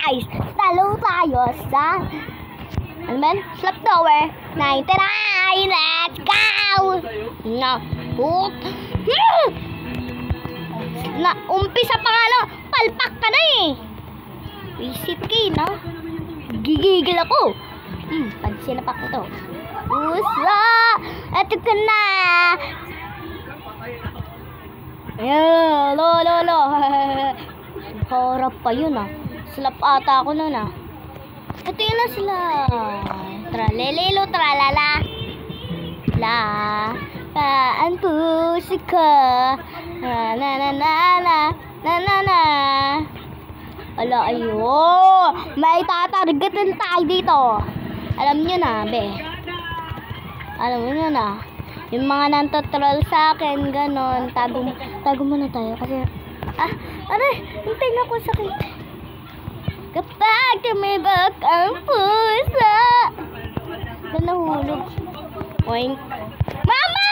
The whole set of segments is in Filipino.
guys! Talo tayo sa... Ano ba? Slap Tower 99! Let's go! Na, put... Na, umpisa pa nga lang. Palpak ka na eh. Visit kay, no? Gigigil ako. Pag sinapak ko to. Usa! Eto ka na! Ayan, lo. Harap pa yun ah. Slap ata ako nun ah. Ito yun na sila. Tralelelo, tralala. La. Paan pusi ka. Na. Ala, ayo. May tatargetin tayo dito. Alam nyo na, be. Alam nyo na. Yung mga nantotroll sa akin, ganon. Tago muna tayo kasi... aray, yung tenga ko sakit. Kapag tumibak ang pusa. Ba nahulog? Oink. Mama!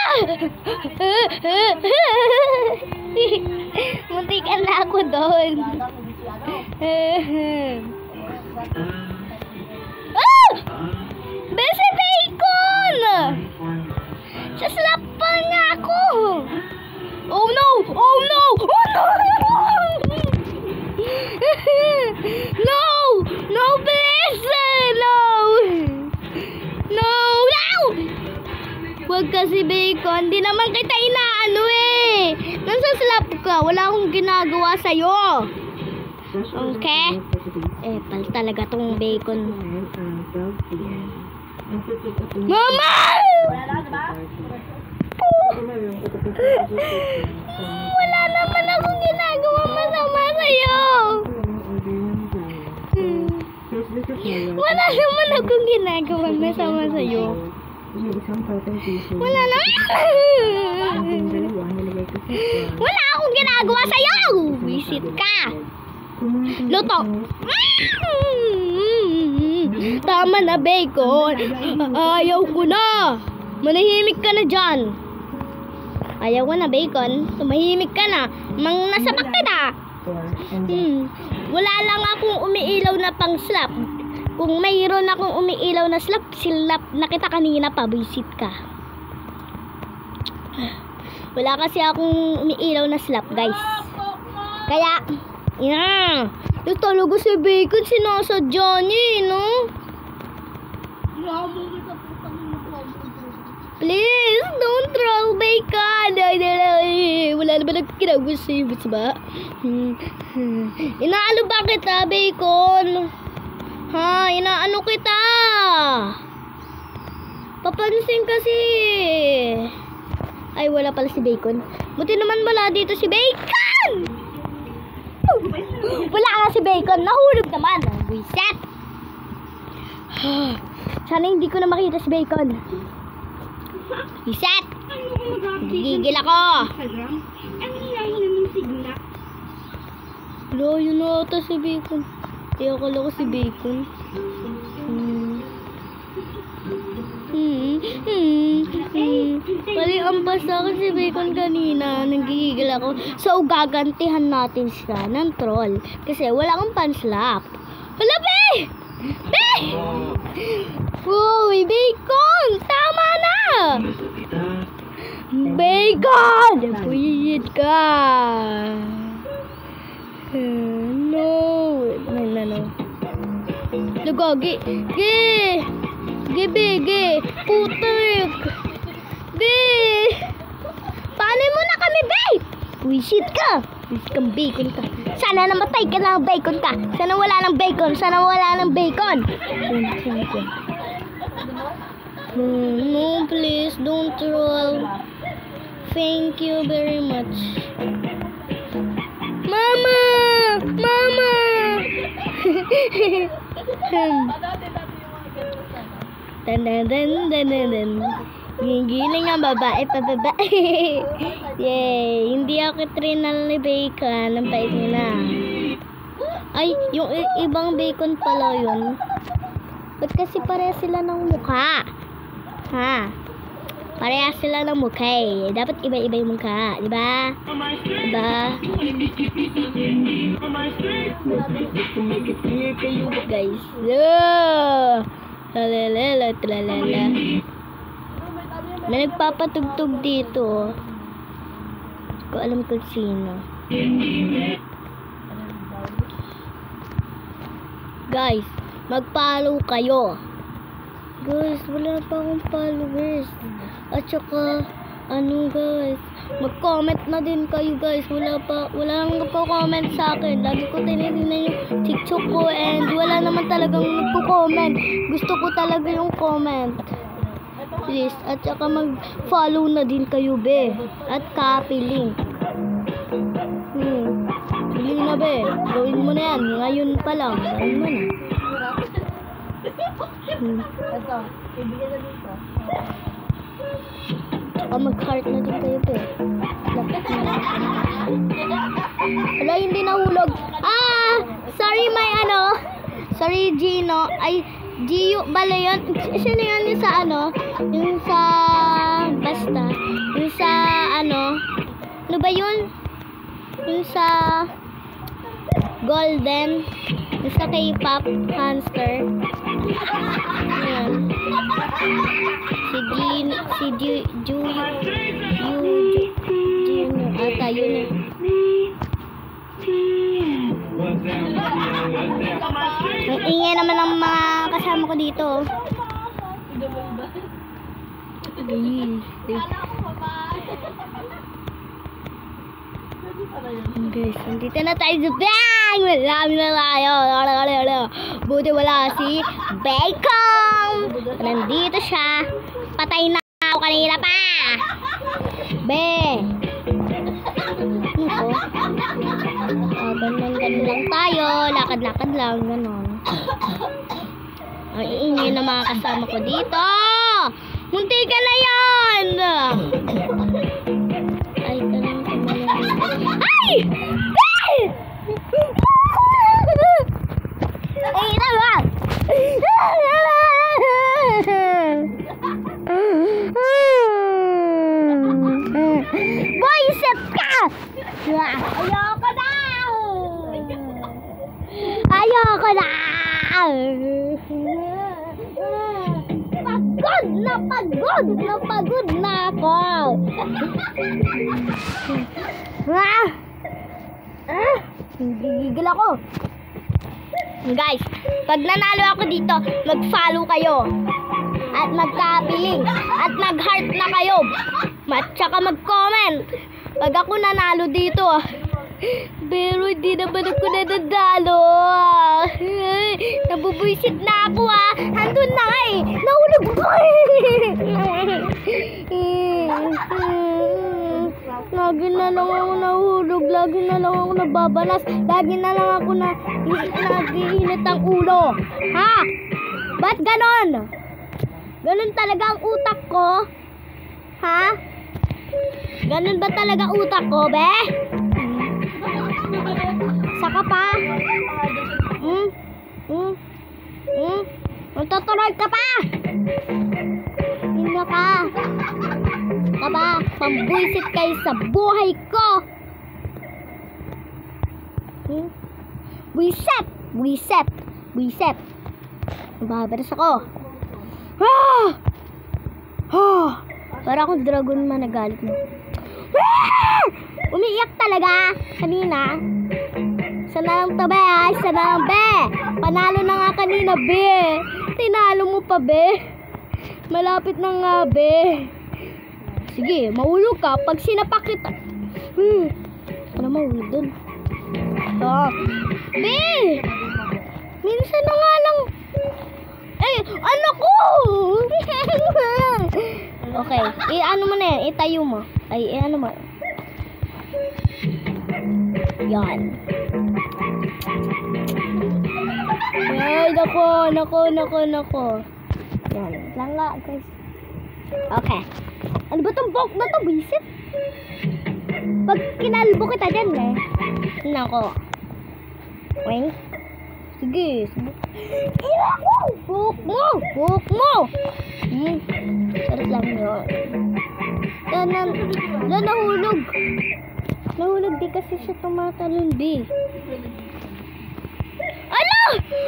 Muntikan na ako doon. Bese bacon! Saslapan nga ako! Oh no! No, please! No! Huwag kasi bacon, di naman kita inaano eh! Nansaslap ka, wala akong ginagawa sa'yo! Okay? Pal talaga tong bacon. Mama! Wala naman akong ginagawa masama sa'yo. Wala naman akong ginagawa masama sa'yo. Wala akong ginagawa sa'yo. Visit ka. Luto. Tama na, bacon. Ayaw ko na. Manahimik ka na dyan. Ayaw ko na, bacon. Tumahimik ka na. Mang nasapak kita. Wala lang akong umiilaw na pang slap. Kung mayroon akong umiilaw na slap, silap na kita kanina pa. Visit ka. Wala kasi akong umiilaw na slap, guys. Kaya... Yeah. Yung talaga si bacon sinasadya niya eh, no? Please, don't throw bacon. Wala naman nagkinawa sa'yo, ba? Inaano ba kita, bacon? Ha? Inaano kita? Papansin kasi. Ay, wala pala si bacon. Buti naman wala dito si bacon. Wala nga si bacon. Nahulog naman. Reset. Sana hindi ko na makita si bacon. Reset. Gigigil ako. Wala, yun na ata si bacon. Akala ko si bacon. Pali ang basa ko si bacon kanina. Nagigigil ako. So, gagantihan natin siya ng troll. Kasi wala akong panslap. Hala, be! Be! Uy, bacon! Tama na! Bacon! Puyit ka! No! Lugagi! Ge! Putik! Be! Paano mo na kami, be? Wisit ka! Wisit kang bacon ka. Sana namatay ka ng bacon ka. Sana wala ng bacon. No, please, don't troll. Thank you very much. Mama! Dan. Gigiling ang babae pababa. Yay! Hindi ako trinal ni bacon. Ang bait niya na. Ay, yung ibang bacon pala yun. Ba't kasi pareha sila ng mukha? Ha? Parehas sila ng mukha eh. Dapat iba-iba yung mukha, di ba? Diba? Guys. Lalala, tralala. May nagpapatugtog dito. Hindi ko alam kung sino. Guys, mag-follow kayo. Guys, wala pa akong followers. At saka, guys, mag-comment na din kayo guys. Wala nang nagko-comment sa akin. Lagi ko tinitingnan yung TikTok ko and wala naman talagang nagko-comment. Gusto ko talaga yung comment. Please, at saka mag-follow na din kayo, be. At copy link. Sige na, be. Gawin mo na yan. Ngayon pa lang. Gawin mo na. Ito, ibigay na dito. Mag-heart na din kayo, be. Wala, hindi nahulog. Sorry, sorry, Gino. Ay, Gio, bala yun. Sino yun yung sa yung sa, basta. Yung sa, ano ba yun? Yung sa, Golden. Yung sa K-pop, Hamster. Ayan. Ata, yun eh. Ang ingay naman ng mga kasama ko dito. Guys, nandito na tayo sa bang! Marami na tayo. Buti wala si Bacon. Nandito siya. Patay na ako kanina pa. Be. Ganun lang tayo. Lakad-lakad lang. Ganon. Ang iingay na mga kasama ko dito. Munti ka na yan. Ay, ganun ka na yan. Ay! Ay! Ay, tama! Boyset ka! Ayoko na! Ayoko na! Pagod na ako! Gigigil ako! Guys, pag nanalo ako dito, mag-follow kayo. At mag-copy at mag-heart na kayo. At saka mag-comment. Pag ako nanalo dito, pero hindi naman ako nanalo. Nabubuisit na ako Andun na nga Nahulog ko Lagi na lang ako nahulog. Lagi na lang ako nababanas. Lagi na lang ako nag-iinit ang ulo. Ha? Ba't ganon? Ganon talaga ang utak ko? Ha? Ganon ba talaga utak ko, be? Saka pa? Magtutuloy ka pa? Hindi ka. Taba, pambuisit kayo sa buhay ko. Buiset. Mababaras ako. Para akong dragon man nagalit mo. Umiiyak talaga kanina. Sana lang to, be. Sana lang, be. Panalo na nga kanina, be. Tinalo mo pa, be. Malapit na nga, be. Sige, mahulog ka pag sinapak kita. Ano mahulog dun? Be! Minsan na nga lang. Ano ko? Okay, ano mo na yan? Itayo mo. Ano mo? Yan. Ay, nako. Yan, lang nga, guys. Okay. Ano ba itong bok na ito, bisit? Pag kinalbo kita dyan, Nako. Weng. Sige. Bok mo! Sarap lang yun. Nahulog. Nahulog di kasi siya tumatalon, di. Ala!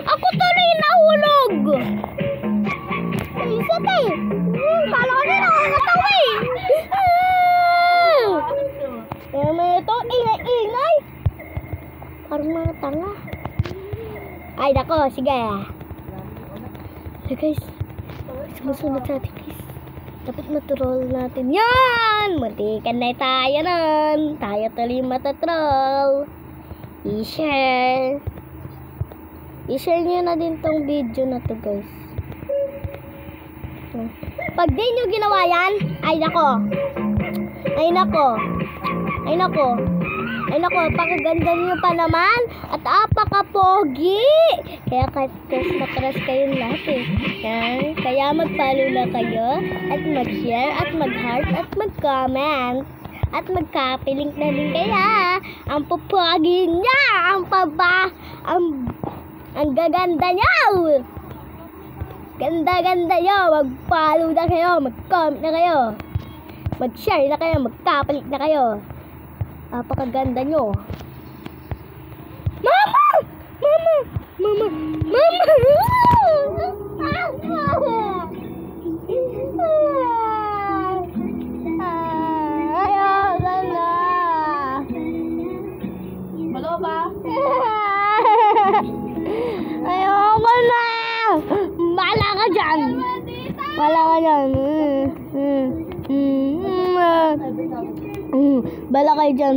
Ako tuloy nahulog! Isa tayo. Kala ko na nakakatawa eh. May ito, ingay-ingay. Parang mga tanga. Ay, nako, sige. So guys, sumusunod sa atin guys. Dapat matrol natin. Yan! Muntikan na tayo nun. Tayo tuloy matatrol. I-share. I-share nyo na din tong video na to guys. Pag di nyo ginawa yan, ay nako. Ay nako. Ay nako. Ay nako, pakaganda nyo pa naman. At apaka-pogi. Kaya crush na crush kayong lahat eh. Yan. Kaya mag-follow na kayo. At mag-share. At mag-heart. At mag-comment. At magka-link na din kaya. Ang pupogi niya. Ang gaganda niya. Ganda-ganda nyo. Mag-follow na kayo. Mag-comment na kayo. Mag-share na kayo. Magka-link na kayo. Apakaganda nyo. Mama! Mama! Mama! Mama! Ayoko na. Malo ba? Ayoko na. Bala ka dyan. Bala ka dyan. Bala kayo dyan